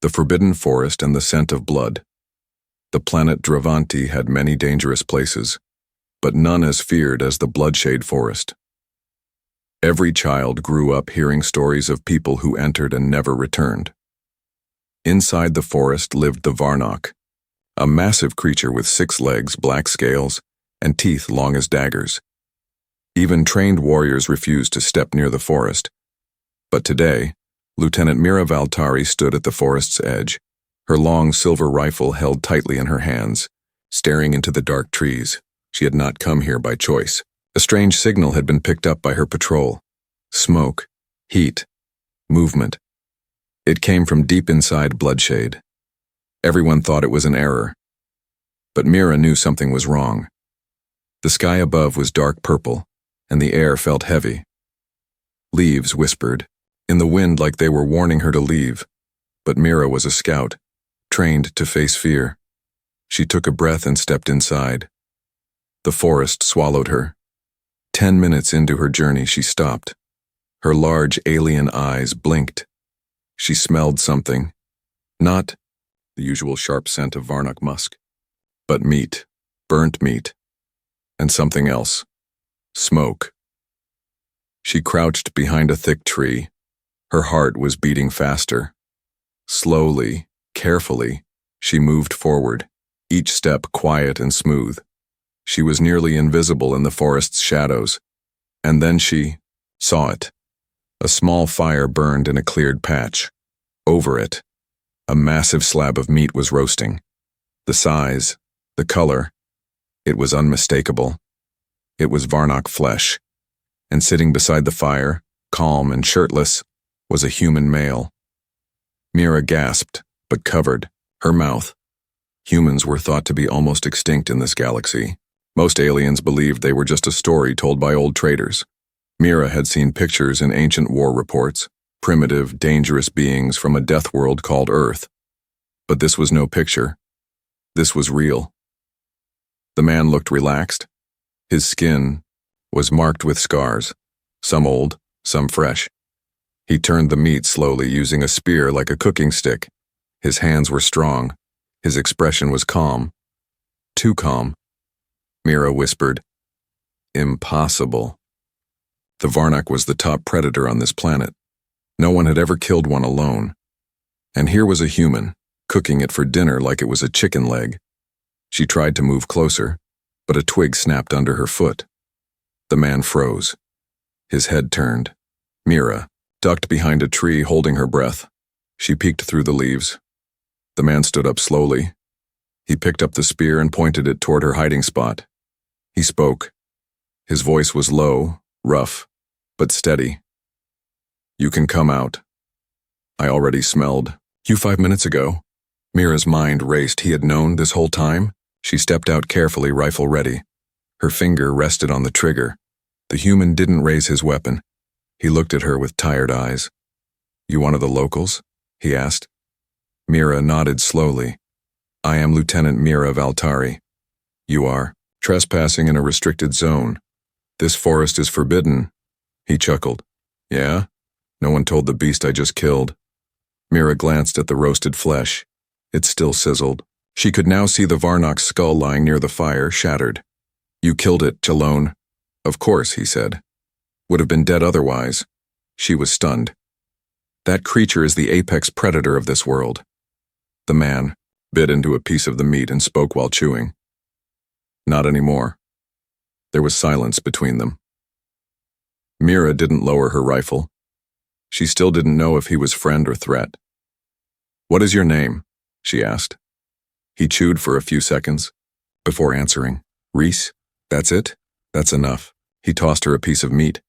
The Forbidden Forest and the Scent of Blood. The planet Dravanti had many dangerous places, but none as feared as the Bloodshade Forest. Every child grew up hearing stories of people who entered and never returned. Inside the forest lived the Varnock, a massive creature with 6 legs, black scales, and teeth long as daggers. Even trained warriors refused to step near the forest. But today, Lieutenant Mira Valtari stood at the forest's edge, her long silver rifle held tightly in her hands, staring into the dark trees. She had not come here by choice. A strange signal had been picked up by her patrol. Smoke, heat, movement. It came from deep inside Bloodshade. Everyone thought it was an error. But Mira knew something was wrong. The sky above was dark purple, and the air felt heavy. Leaves whispered, in the wind like they were warning her to leave. But Mira was a scout, trained to face fear. She took a breath and stepped inside. The forest swallowed her. 10 minutes into her journey, she stopped. Her large alien eyes blinked. She smelled something. Not the usual sharp scent of Varnock musk, but meat, burnt meat, and something else. Smoke. She crouched behind a thick tree. Her heart was beating faster. Slowly, carefully, she moved forward, each step quiet and smooth. She was nearly invisible in the forest's shadows, and then she saw it. A small fire burned in a cleared patch. Over it, a massive slab of meat was roasting. The size, the color, it was unmistakable. It was Varnock flesh, and sitting beside the fire, calm and shirtless, was a human male. Mira gasped, but covered her mouth. Humans were thought to be almost extinct in this galaxy. Most aliens believed they were just a story told by old traders. Mira had seen pictures in ancient war reports, primitive, dangerous beings from a death world called Earth. But this was no picture. This was real. The man looked relaxed. His skin was marked with scars, some old, some fresh. He turned the meat slowly, using a spear like a cooking stick. His hands were strong. His expression was calm. Too calm. Mira whispered, "Impossible." The Varnock was the top predator on this planet. No one had ever killed one alone. And here was a human, cooking it for dinner like it was a chicken leg. She tried to move closer, but a twig snapped under her foot. The man froze. His head turned. Mira ducked behind a tree, holding her breath. She peeked through the leaves. The man stood up slowly. He picked up the spear and pointed it toward her hiding spot. He spoke. His voice was low, rough, but steady. "You can come out. I already smelled you 5 minutes ago." Mira's mind raced. He had known this whole time. She stepped out carefully, rifle ready. Her finger rested on the trigger. The human didn't raise his weapon. He looked at her with tired eyes. "You one of the locals?" he asked. Mira nodded slowly. "I am Lieutenant Mira Valtari. You are trespassing in a restricted zone. This forest is forbidden." He chuckled. "Yeah? No one told the beast I just killed." Mira glanced at the roasted flesh. It still sizzled. She could now see the Varnock's skull lying near the fire, shattered. "You killed it, Jalone." "Of course," he said. "Would have been dead otherwise." She was stunned. "That creature is the apex predator of this world." The man bit into a piece of the meat and spoke while chewing. "Not anymore." There was silence between them. Mira didn't lower her rifle. She still didn't know if he was friend or threat. "What is your name?" she asked. He chewed for a few seconds before answering. "Reese? That's it? That's enough." He tossed her a piece of meat.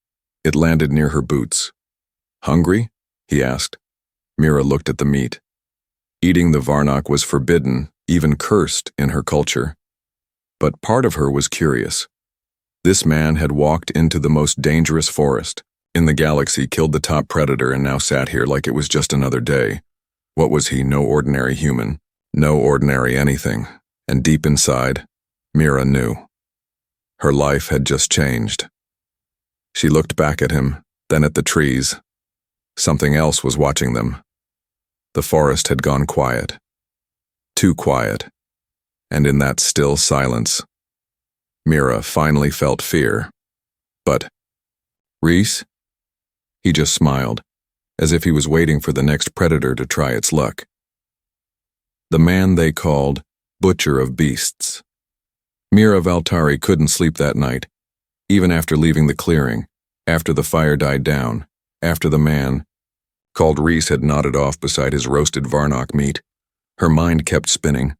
It landed near her boots. "Hungry?" he asked. Mira looked at the meat. Eating the Varnock was forbidden, even cursed, in her culture. But part of her was curious. This man had walked into the most dangerous forest in the galaxy, killed the top predator, and now sat here like it was just another day. What was he? No ordinary human. No ordinary anything. And deep inside, Mira knew. Her life had just changed. She looked back at him, then at the trees. Something else was watching them. The forest had gone quiet. Too quiet. And in that still silence, Mira finally felt fear. But, Reese? He just smiled, as if he was waiting for the next predator to try its luck. The man they called Butcher of Beasts. Mira Valtari couldn't sleep that night, even after leaving the clearing, after the fire died down, after the man called Reese had nodded off beside his roasted Varnock meat. Her mind kept spinning.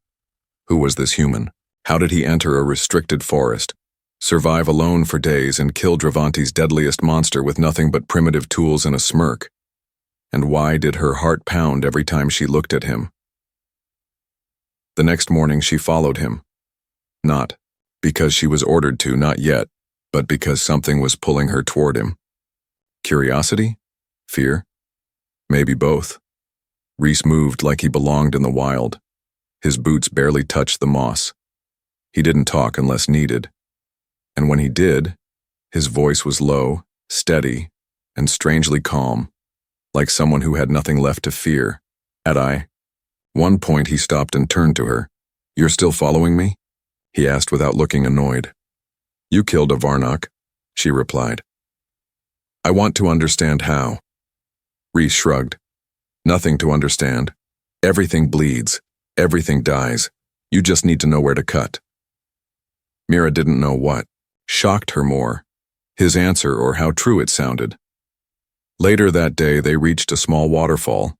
Who was this human? How did he enter a restricted forest, survive alone for days, and kill Dravanti's deadliest monster with nothing but primitive tools and a smirk? And why did her heart pound every time she looked at him? The next morning she followed him. Not because she was ordered to, not yet, but because something was pulling her toward him. Curiosity? Fear? Maybe both. Reese moved like he belonged in the wild. His boots barely touched the moss. He didn't talk unless needed. And when he did, his voice was low, steady, and strangely calm, like someone who had nothing left to fear. At one point he stopped and turned to her. "You're still following me?" he asked without looking annoyed. "You killed a Varnock," she replied. "I want to understand how." Reese shrugged. "Nothing to understand. Everything bleeds. Everything dies. You just need to know where to cut." Mira didn't know what shocked her more, his answer or how true it sounded. Later that day they reached a small waterfall.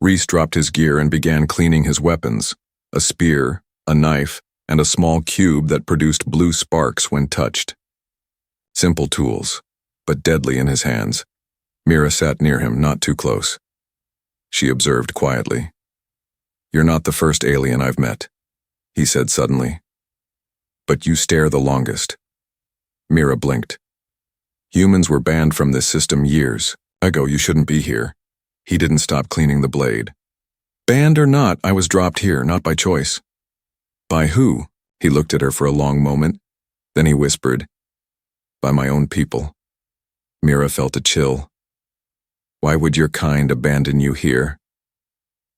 Reese dropped his gear and began cleaning his weapons, a spear, a knife, and a small cube that produced blue sparks when touched. Simple tools, but deadly in his hands. Mira sat near him, not too close. She observed quietly. "You're not the first alien I've met," he said suddenly. "But you stare the longest." Mira blinked. "Humans were banned from this system years ago. You shouldn't be here." He didn't stop cleaning the blade. "Banned or not, I was dropped here, not by choice." "By who?" He looked at her for a long moment. Then he whispered, "By my own people." Mira felt a chill. "Why would your kind abandon you here?"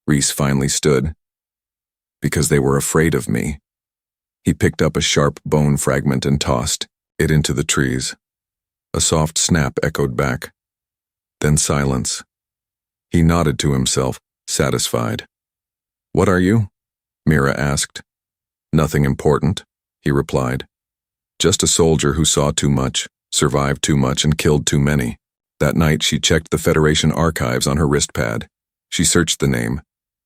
Reese finally stood. "Because they were afraid of me." He picked up a sharp bone fragment and tossed it into the trees. A soft snap echoed back. Then silence. He nodded to himself, satisfied. "What are you?" Mira asked. "Nothing important," he replied. "Just a soldier who saw too much, survived too much, and killed too many." That night she checked the Federation archives on her wristpad. She searched the name,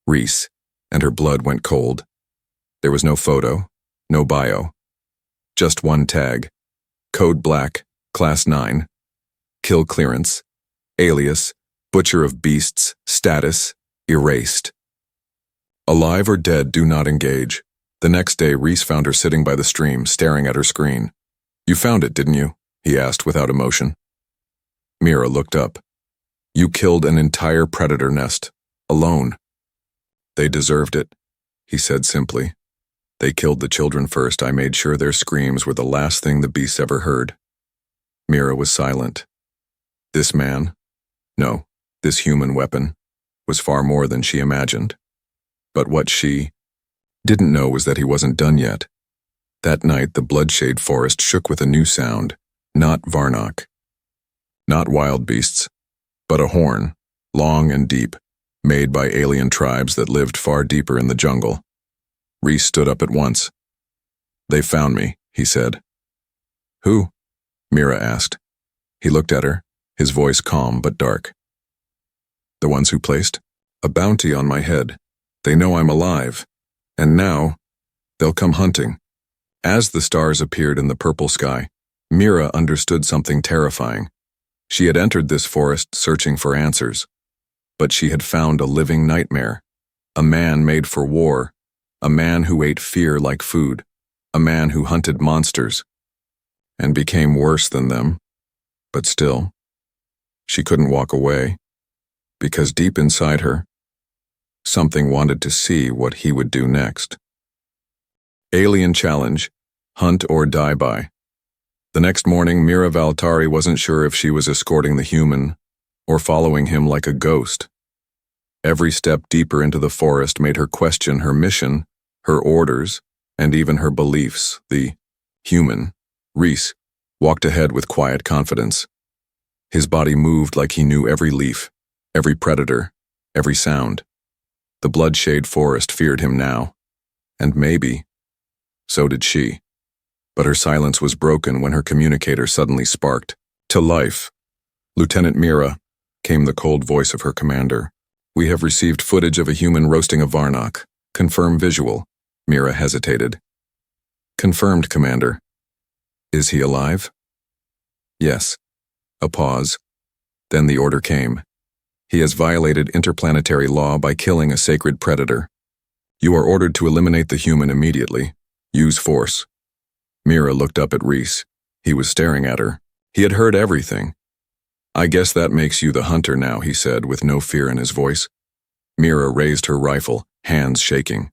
Reese, and her blood went cold. There was no photo, no bio. Just one tag. Code Black, Class 9. Kill clearance. Alias, Butcher of Beasts. Status, erased. Alive or dead, do not engage. The next day, Reese found her sitting by the stream, staring at her screen. "You found it, didn't you?" he asked without emotion. Mira looked up. "You killed an entire predator nest, alone." "They deserved it," he said simply. "They killed the children first. I made sure their screams were the last thing the beasts ever heard." Mira was silent. This man, no, this human weapon, was far more than she imagined. But what she didn't know was that he wasn't done yet. That night, the bloodshade forest shook with a new sound, not Varnock. Not wild beasts, but a horn, long and deep, made by alien tribes that lived far deeper in the jungle. Reese stood up at once. "They found me," he said. "Who?" Mira asked. He looked at her, his voice calm but dark. "The ones who placed a bounty on my head. They know I'm alive, and now they'll come hunting." As the stars appeared in the purple sky, Mira understood something terrifying. She had entered this forest searching for answers, but she had found a living nightmare, a man made for war, a man who ate fear like food, a man who hunted monsters and became worse than them. But still, she couldn't walk away, because deep inside her, something wanted to see what he would do next. Alien Challenge, Hunt or Die By. The next morning, Mira Valtari wasn't sure if she was escorting the human or following him like a ghost. Every step deeper into the forest made her question her mission, her orders, and even her beliefs. The human, Reese, walked ahead with quiet confidence. His body moved like he knew every leaf, every predator, every sound. The blood-shade forest feared him now. And maybe, so did she. But her silence was broken when her communicator suddenly sparked. To life. "Lieutenant Mira," came the cold voice of her commander. "We have received footage of a human roasting a Varnock. Confirm visual." Mira hesitated. "Confirmed, Commander." "Is he alive?" "Yes." A pause. Then the order came. "He has violated interplanetary law by killing a sacred predator. You are ordered to eliminate the human immediately. Use force." Mira looked up at Reese. He was staring at her. He had heard everything. "I guess that makes you the hunter now," he said, with no fear in his voice. Mira raised her rifle, hands shaking.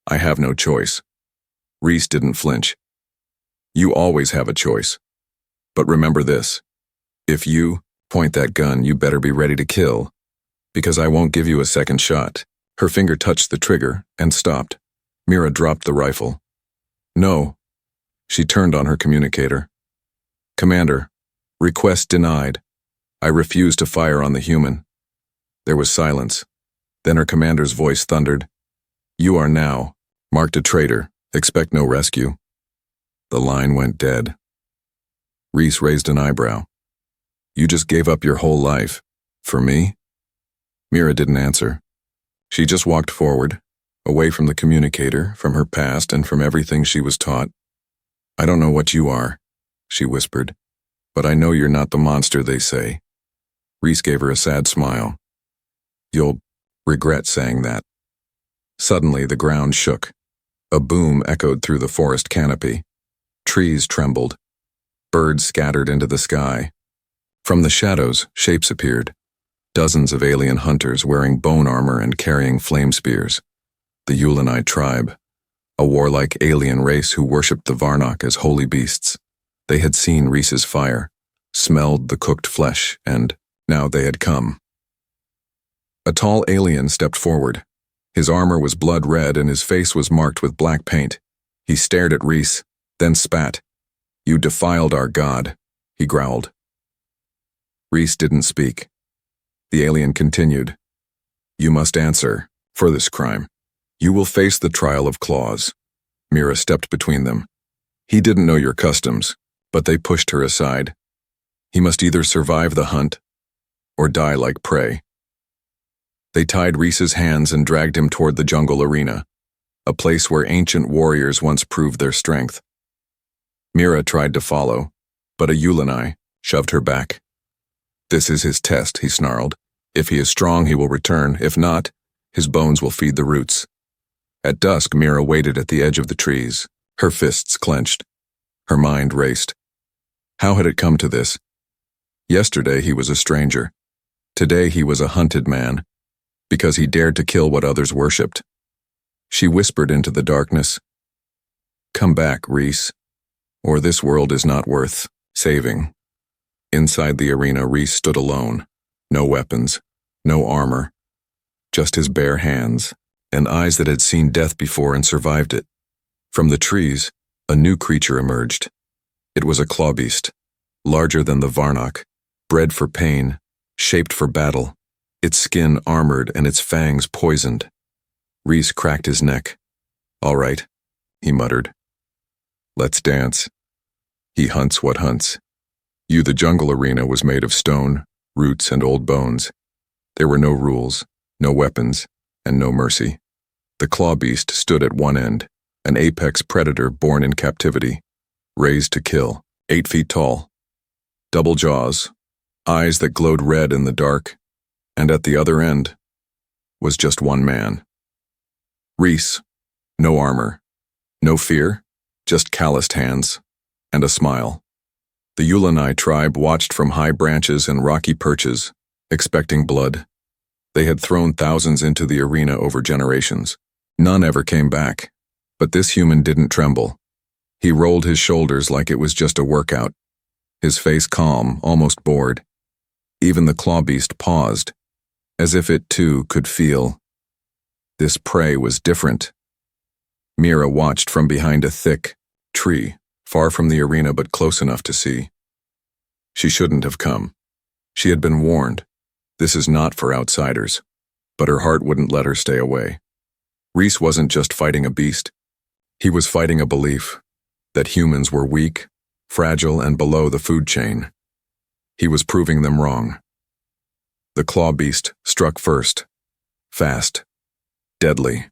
"I have no choice." Reese didn't flinch. "You always have a choice. But remember this. If you point that gun, you better be ready to kill, because I won't give you a second shot." Her finger touched the trigger and stopped. Mira dropped the rifle. "No." She turned on her communicator. "Commander, request denied. I refuse to fire on the human." There was silence. Then her commander's voice thundered. "You are now marked a traitor. Expect no rescue." The line went dead. Reese raised an eyebrow. "You just gave up your whole life. For me?" Mira didn't answer. She just walked forward, away from the communicator, from her past, and from everything she was taught. "I don't know what you are," she whispered, "but I know you're not the monster they say." Reese gave her a sad smile. "You'll regret saying that." Suddenly, the ground shook. A boom echoed through the forest canopy. Trees trembled. Birds scattered into the sky. From the shadows, shapes appeared. Dozens of alien hunters wearing bone armor and carrying flame spears. The Ulanite tribe, a warlike alien race who worshipped the Varnock as holy beasts. They had seen Reese's fire, smelled the cooked flesh, and now they had come. A tall alien stepped forward. His armor was blood red and his face was marked with black paint. He stared at Reese, then spat. "You defiled our god," he growled. Reese didn't speak. The alien continued. "You must answer for this crime. You will face the trial of claws." Mira stepped between them. "He didn't know your customs, but they pushed her aside. He must either survive the hunt or die like prey." They tied Reese's hands and dragged him toward the jungle arena, a place where ancient warriors once proved their strength. Mira tried to follow, but a Ulanai shoved her back. "This is his test," he snarled. "If he is strong, he will return. If not, his bones will feed the roots." At dusk, Mira waited at the edge of the trees, her fists clenched. Her mind raced. How had it come to this? Yesterday he was a stranger. Today he was a hunted man, because he dared to kill what others worshipped. She whispered into the darkness, "Come back, Reese, or this world is not worth saving." Inside the arena, Reese stood alone. No weapons, no armor, just his bare hands, and eyes that had seen death before and survived it. From the trees, a new creature emerged. It was a claw beast, larger than the Varnock, bred for pain, shaped for battle, its skin armored and its fangs poisoned. Reese cracked his neck. "All right," he muttered. "Let's dance. He hunts what hunts. The jungle arena was made of stone, roots, and old bones. There were no rules, no weapons, and no mercy. The claw beast stood at one end, an apex predator born in captivity, raised to kill, 8 feet tall. Double jaws, eyes that glowed red in the dark, and at the other end was just one man. Reese, no armor, no fear, just calloused hands, and a smile. The Ulanai tribe watched from high branches and rocky perches, expecting blood. They had thrown thousands into the arena over generations. None ever came back, but this human didn't tremble. He rolled his shoulders like it was just a workout, his face calm, almost bored. Even the claw beast paused. as if it too could feel. This prey was different. Mira watched from behind a thick tree, far from the arena but close enough to see. She shouldn't have come. She had been warned. This is not for outsiders. But her heart wouldn't let her stay away. Rhys wasn't just fighting a beast. He was fighting a belief that humans were weak, fragile, and below the food chain. He was proving them wrong. The claw beast struck first. Fast. Deadly.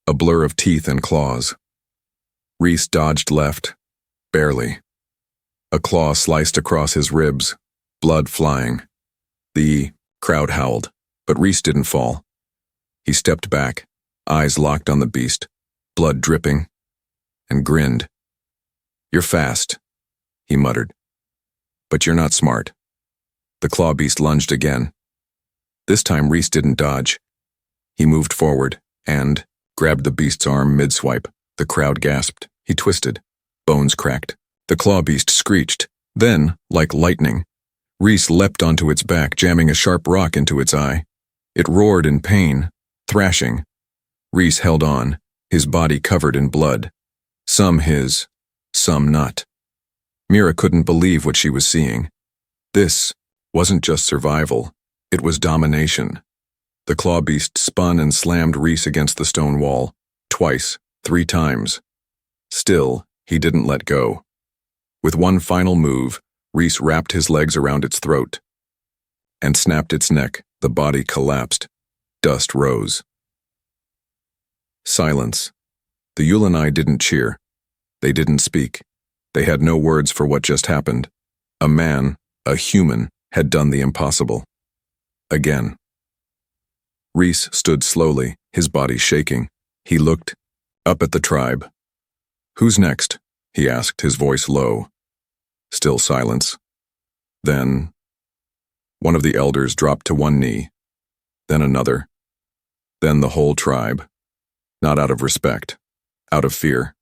A blur of teeth and claws. Rhys dodged left. Barely. A claw sliced across his ribs, blood flying. The crowd howled, but Rhys didn't fall. He stepped back, eyes locked on the beast, blood dripping, and grinned. "You're fast," he muttered. "But you're not smart." The claw beast lunged again. This time Rhys didn't dodge. He moved forward and grabbed the beast's arm mid-swipe. The crowd gasped. He twisted. Bones cracked. The claw beast screeched. Then, like lightning, Rhys leapt onto its back, jamming a sharp rock into its eye. It roared in pain, thrashing. Rhys held on, his body covered in blood. Some his, some not. Mira couldn't believe what she was seeing. This wasn't just survival, it was domination. The claw beast spun and slammed Rhys against the stone wall, twice, 3 times. Still, he didn't let go. With one final move, Rhys wrapped his legs around its throat and snapped its neck. The body collapsed. Dust rose. Silence. The Ulanai didn't cheer. They didn't speak. They had no words for what just happened. A man, a human, had done the impossible. Again. Rhys stood slowly, his body shaking. He looked up at the tribe. "Who's next?" he asked, his voice low. Still silence. Then, one of the elders dropped to one knee. Then another. Then the whole tribe. Not out of respect, out of fear.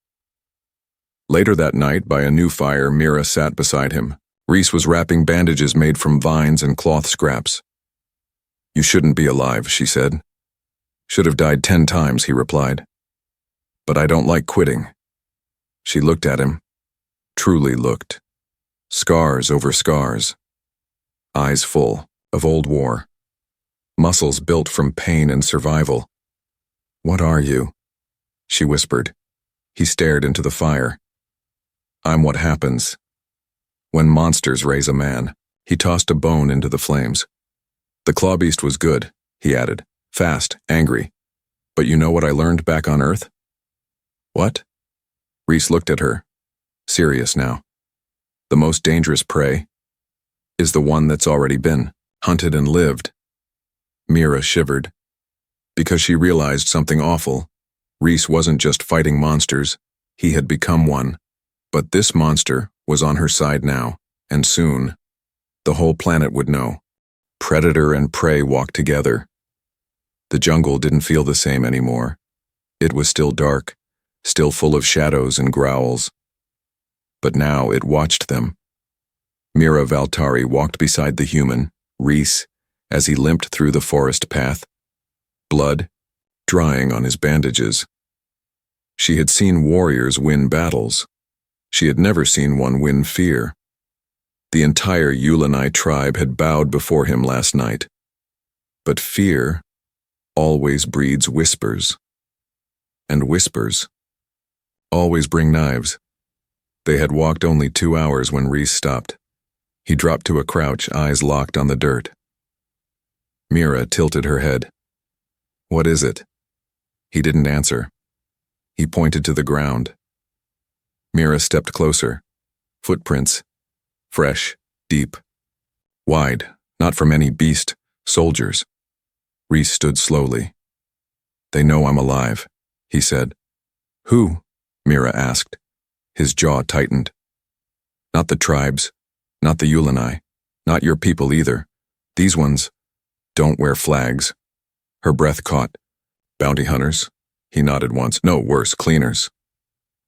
Later that night, by a new fire, Mira sat beside him. Rhys was wrapping bandages made from vines and cloth scraps. "You shouldn't be alive," she said. "Should have died 10 times, he replied. "But I don't like quitting." She looked at him. Truly looked. Scars over scars. Eyes full of old war. Muscles built from pain and survival. "What are you?" she whispered. He stared into the fire. "I'm what happens when monsters raise a man." He tossed a bone into the flames. "The claw beast was good," he added. "Fast, angry. But you know what I learned back on Earth?" "What?" Rhys looked at her, serious now. "The most dangerous prey is the one that's already been hunted and lived." Mira shivered, because she realized something awful. Rhys wasn't just fighting monsters, he had become one. But this monster was on her side now, and soon, the whole planet would know. Predator and prey walked together. The jungle didn't feel the same anymore. It was still dark, still full of shadows and growls. But now it watched them. Mira Valtari walked beside the human, Rhys, as he limped through the forest path, blood drying on his bandages. She had seen warriors win battles. She had never seen one win fear. The entire Ulanai tribe had bowed before him last night. But fear always breeds whispers. And whispers always bring knives. They had walked only 2 hours when Rhys stopped. He dropped to a crouch, eyes locked on the dirt. Mira tilted her head. "What is it?" He didn't answer. He pointed to the ground. Mira stepped closer. Footprints. Fresh, deep, wide, not from any beast, soldiers. Rhys stood slowly. "They know I'm alive," he said. "Who?" Mira asked. His jaw tightened. "Not the tribes, not the Ulanai, not your people either. These ones don't wear flags." Her breath caught. "Bounty hunters?" He nodded once. "No, worse, cleaners."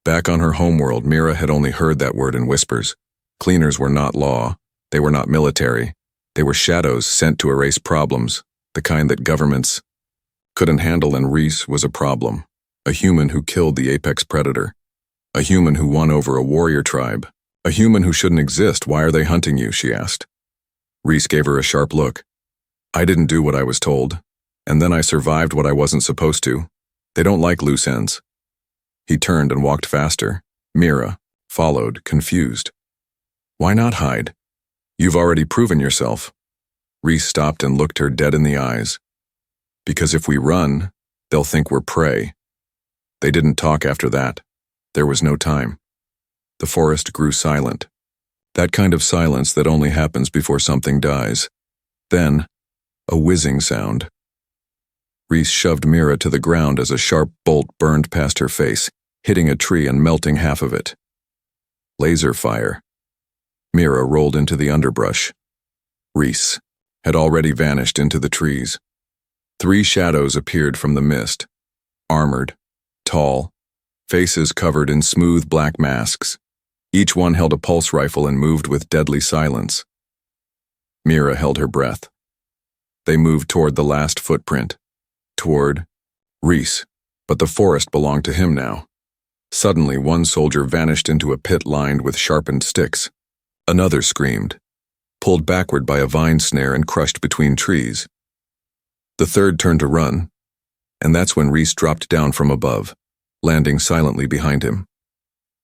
Back on her homeworld, Mira had only heard that word in whispers. Cleaners were not law. They were not military. They were shadows sent to erase problems, the kind that governments couldn't handle, and Reese was a problem. A human who killed the apex predator. A human who won over a warrior tribe. A human who shouldn't exist. Why are they hunting you? She asked. Reese gave her a sharp look. I didn't do what I was told, and then I survived what I wasn't supposed to. They don't like loose ends. He turned and walked faster. Mira followed, confused. Why not hide? You've already proven yourself. Reese stopped and looked her dead in the eyes. Because if we run, they'll think we're prey. They didn't talk after that. There was no time. The forest grew silent. That kind of silence that only happens before something dies. Then, a whizzing sound. Reese shoved Mira to the ground as a sharp bolt burned past her face, hitting a tree and melting half of it. Laser fire. Mira rolled into the underbrush. Reese had already vanished into the trees. 3 shadows appeared from the mist. Armored, tall, faces covered in smooth black masks. Each one held a pulse rifle and moved with deadly silence. Mira held her breath. They moved toward the last footprint. Toward Reese, but the forest belonged to him now. Suddenly, one soldier vanished into a pit lined with sharpened sticks. Another screamed, pulled backward by a vine snare and crushed between trees. The third turned to run, and that's when Reese dropped down from above, landing silently behind him.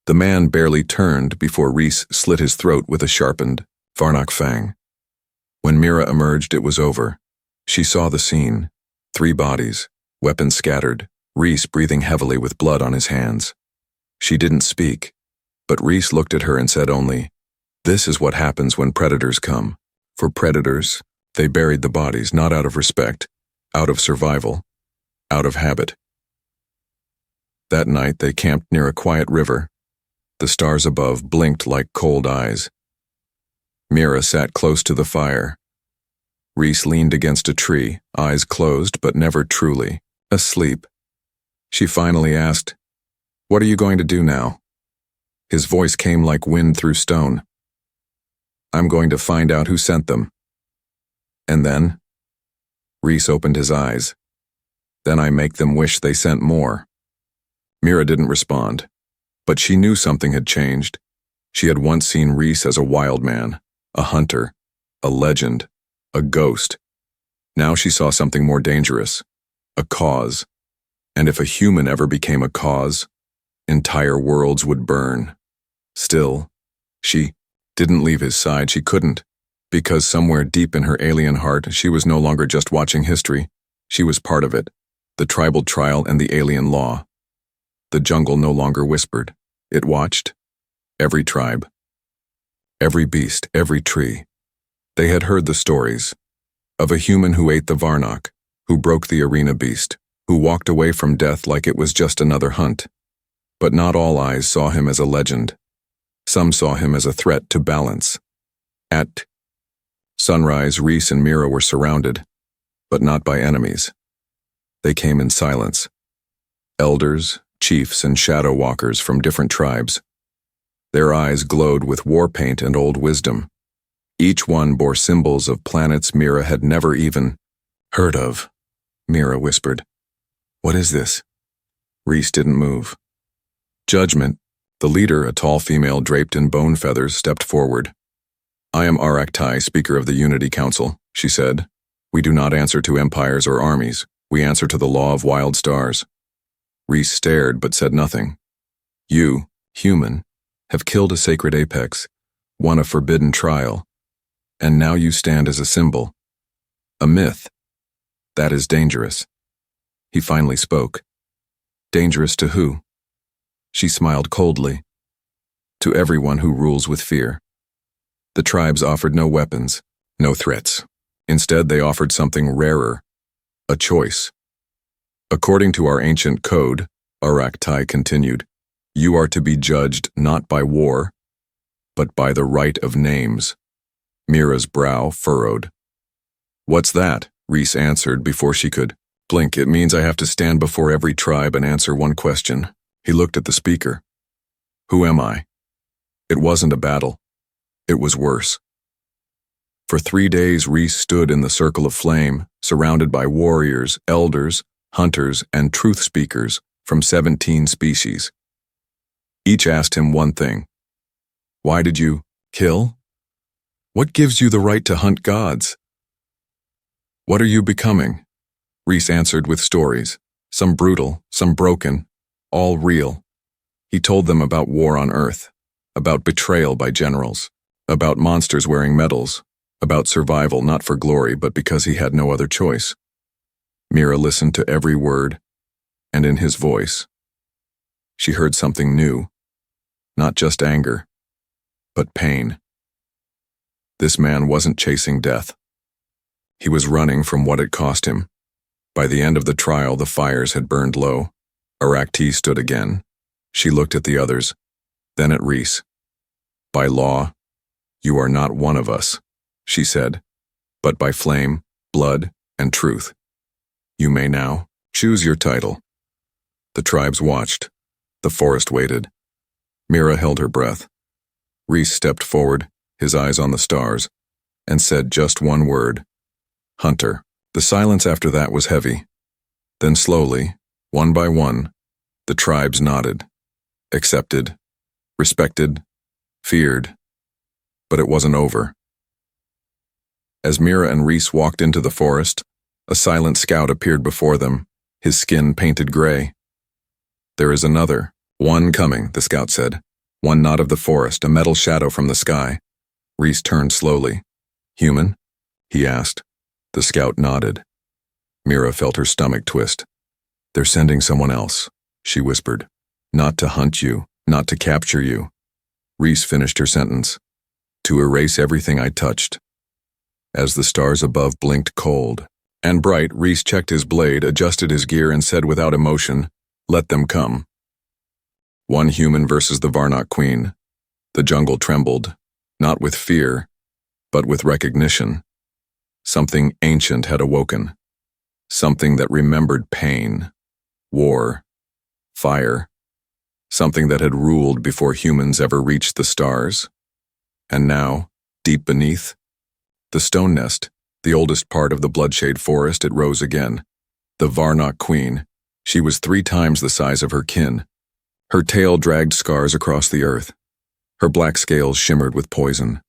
The man barely turned before Reese slit his throat with a sharpened Varnock fang. When Mira emerged, it was over. She saw the scene. 3 bodies, weapons scattered, Reese breathing heavily with blood on his hands. She didn't speak, but Reese looked at her and said only, "This is what happens when predators come." For predators, they buried the bodies not out of respect, out of survival, out of habit. That night they camped near a quiet river. The stars above blinked like cold eyes. Mira sat close to the fire. Reese leaned against a tree, eyes closed but never truly asleep. She finally asked, "What are you going to do now?" His voice came like wind through stone. "I'm going to find out who sent them." "And then?" Reese opened his eyes. "Then I make them wish they sent more." Mira didn't respond, but she knew something had changed. She had once seen Reese as a wild man, a hunter, a legend, a ghost. Now she saw something more dangerous, a cause. And if a human ever became a cause, entire worlds would burn. Still, she didn't leave his side. She couldn't, because somewhere deep in her alien heart, she was no longer just watching history. She was part of it, the tribal trial and the alien law. The jungle no longer whispered. It watched. Every tribe, every beast, every tree. They had heard the stories of a human who ate the Varnock, who broke the arena beast, who walked away from death like it was just another hunt. But not all eyes saw him as a legend. Some saw him as a threat to balance. At sunrise, Reese and Mira were surrounded, but not by enemies. They came in silence. Elders, chiefs, and shadow walkers from different tribes. Their eyes glowed with war paint and old wisdom. Each one bore symbols of planets Mira had never even heard of. Mira whispered, "What is this?" Reese didn't move. Judgment, the leader, a tall female draped in bone feathers, stepped forward. "I am Araktai, Speaker of the Unity Council," she said. "We do not answer to empires or armies. We answer to the law of wild stars." Reese stared but said nothing. "You, human, have killed a sacred apex, won a forbidden trial, and now you stand as a symbol, a myth. That is dangerous." He finally spoke. "Dangerous to who?" She smiled coldly. "To everyone who rules with fear." The tribes offered no weapons, no threats. Instead, they offered something rarer, a choice. "According to our ancient code," Araktai continued, "you are to be judged not by war, but by the right of names." Mira's brow furrowed. "What's that?" Reese answered before she could blink. "It means I have to stand before every tribe and answer one question." He looked at the speaker. "Who am I?" It wasn't a battle. It was worse. For 3 days, Reese stood in the circle of flame, surrounded by warriors, elders, hunters, and truth speakers from 17 species. Each asked him one thing. Why did you kill? What gives you the right to hunt gods? What are you becoming? Reese answered with stories, some brutal, some broken, all real. He told them about war on Earth, about betrayal by generals, about monsters wearing medals, about survival not for glory but because he had no other choice. Mira listened to every word, and in his voice, she heard something new, not just anger, but pain. This man wasn't chasing death. He was running from what it cost him. By the end of the trial, the fires had burned low. Arakti stood again. She looked at the others, then at Reese. By law, you are not one of us, she said, but by flame, blood, and truth. You may now choose your title. The tribes watched. The forest waited. Mira held her breath. Reese stepped forward, his eyes on the stars, and said just one word, Hunter. The silence after that was heavy. Then slowly, one by one, the tribes nodded, accepted, respected, feared, but it wasn't over. As Mira and Reese walked into the forest, a silent scout appeared before them, his skin painted gray. There is another, one coming, the scout said. One nod of the forest, a metal shadow from the sky. Reese turned slowly. Human? He asked. The scout nodded. Mira felt her stomach twist. They're sending someone else, she whispered. Not to hunt you, not to capture you. Reese finished her sentence. To erase everything I touched. As the stars above blinked cold and bright, Reese checked his blade, adjusted his gear, and said without emotion, Let them come. One human versus the Varnock Queen. The jungle trembled, not with fear, but with recognition. Something ancient had awoken. Something that remembered pain, war, fire. Something that had ruled before humans ever reached the stars. And now, deep beneath, the stone nest, the oldest part of the blood-shade forest, it rose again. The Varnock Queen. She was 3 times the size of her kin. Her tail dragged scars across the earth. Her black scales shimmered with poison.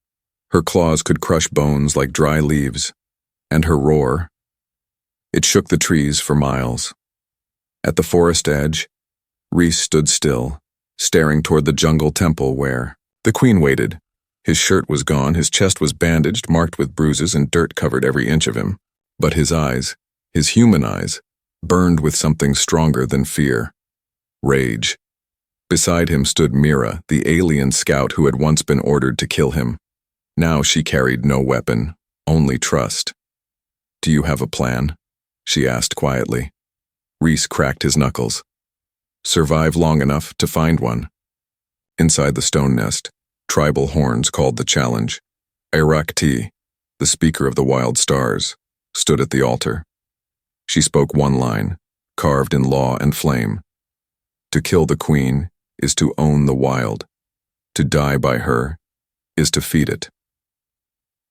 Her claws could crush bones like dry leaves. And her roar, it shook the trees for miles. At the forest edge, Reese stood still, staring toward the jungle temple where the queen waited. His shirt was gone, his chest was bandaged, marked with bruises, and dirt covered every inch of him. But his eyes, his human eyes, burned with something stronger than fear. Rage. Beside him stood Mira, the alien scout who had once been ordered to kill him. Now she carried no weapon, only trust. Do you have a plan? She asked quietly. Reese cracked his knuckles. Survive long enough to find one. Inside the stone nest, tribal horns called the challenge. Arakti, the speaker of the wild stars, stood at the altar. She spoke one line, carved in law and flame. To kill the queen is to own the wild. To die by her is to feed it.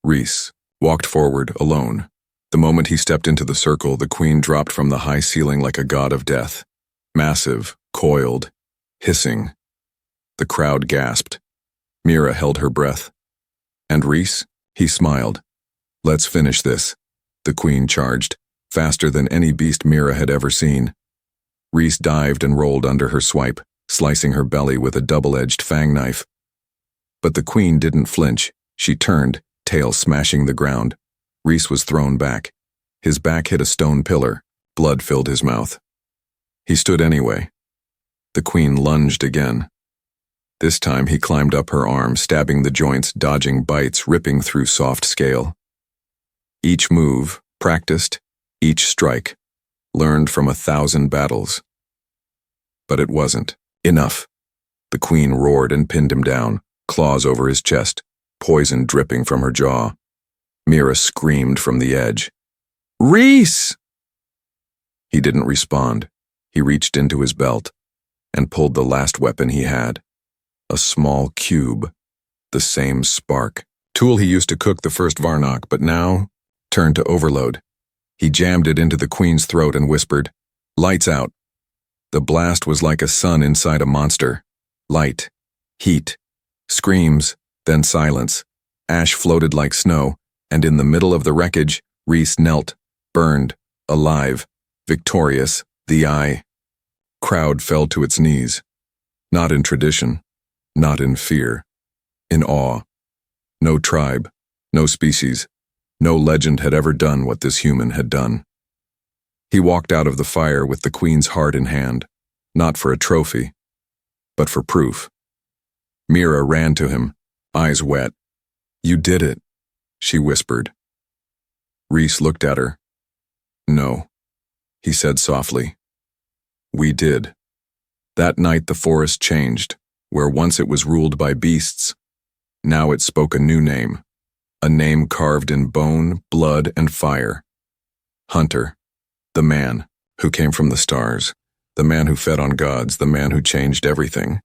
Reese walked forward alone. The moment he stepped into the circle, the queen dropped from the high ceiling like a god of death. Massive, coiled, hissing. The crowd gasped. Mira held her breath. And Reese? He smiled. Let's finish this. The queen charged, faster than any beast Mira had ever seen. Reese dived and rolled under her swipe, slicing her belly with a double-edged fang knife. But the queen didn't flinch. She turned, tail smashing the ground. Reese was thrown back. His back hit a stone pillar. Blood filled his mouth. He stood anyway. The queen lunged again. This time he climbed up her arm, stabbing the joints, dodging bites, ripping through soft scale. Each move, practiced, each strike, learned from 1,000 battles. But it wasn't enough. The queen roared and pinned him down, claws over his chest, poison dripping from her jaw. Mira screamed from the edge. Reese! He didn't respond. He reached into his belt and pulled the last weapon he had. A small cube, the same spark Tool he used to cook the first Varnock, but now turned to overload. He jammed it into the queen's throat and whispered, "Lights out." The blast was like a sun inside a monster. Light, heat, screams, then silence. Ash floated like snow, and in the middle of the wreckage, Reese knelt, burned, alive, victorious, the eye. Crowd fell to its knees. Not in tradition, not in fear, in awe. No tribe, no species, no legend had ever done what this human had done. He walked out of the fire with the queen's heart in hand, not for a trophy, but for proof. Mira ran to him, eyes wet. "You did it," she whispered. Reese looked at her. "No," he said softly. "We did." That night the forest changed. Where once it was ruled by beasts, now it spoke a new name. A name carved in bone, blood, and fire. Hunter. The man who came from the stars. The man who fed on gods. The man who changed everything.